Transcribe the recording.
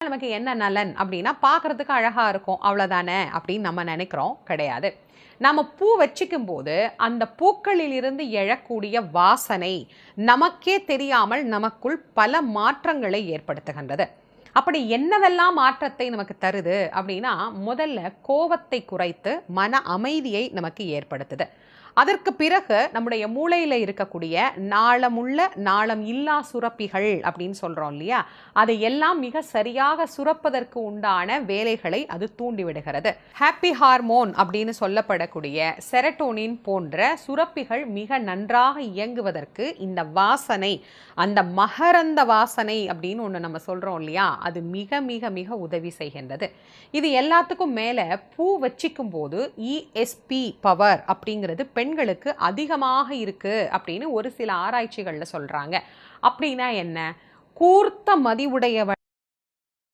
நமக்கு என்ன நலன் அப்படின்னா பார்க்கறதுக்கு அழகாக இருக்கும் அவ்வளோதானே அப்படின்னு நம்ம நினைக்கிறோம். கிடையாது. நம்ம பூ வச்சிக்கும் போது அந்த பூக்களிலிருந்து எழக்கூடிய வாசனை நமக்கே தெரியாமல் நமக்குள் பல மாற்றங்களை ஏற்படுத்துகின்றது. அப்படி என்னவெல்லாம் மாற்றத்தை நமக்கு தருது அப்படின்னா, முதல்ல கோபத்தை குறைத்து மன அமைதியை நமக்கு ஏற்படுத்துது. அதற்கு பிறகு நம்முடைய மூளையில் இருக்கக்கூடிய நாளமுள்ள நாளம் இல்லா சுரப்பிகள் அப்படின்னு சொல்கிறோம் இல்லையா, அதை எல்லாம் மிக சரியாக சுரப்பதற்கு உண்டான வேலைகளை அது தூண்டிவிடுகிறது. ஹாப்பி ஹார்மோன் அப்படின்னு சொல்லப்படக்கூடிய செரட்டோனின் போன்ற சுரப்பிகள் மிக நன்றாக இயங்குவதற்கு இந்த வாசனை, அந்த மகரந்த வாசனை அப்படின்னு ஒன்று நம்ம சொல்கிறோம் இல்லையா, அது மிக மிக மிக உதவி செய்கின்றது. இது எல்லாத்துக்கும் மேலே பூ வச்சிக்கும் போது இஎஸ்பி பவர் அப்படிங்கிறது பெண்களுக்கு அதிகமாக இருக்குது அப்படின்னு ஒரு சில ஆராய்ச்சிகளில் சொல்கிறாங்க. அப்படின்னா என்ன? கூர்த்த மதிவுடையவள்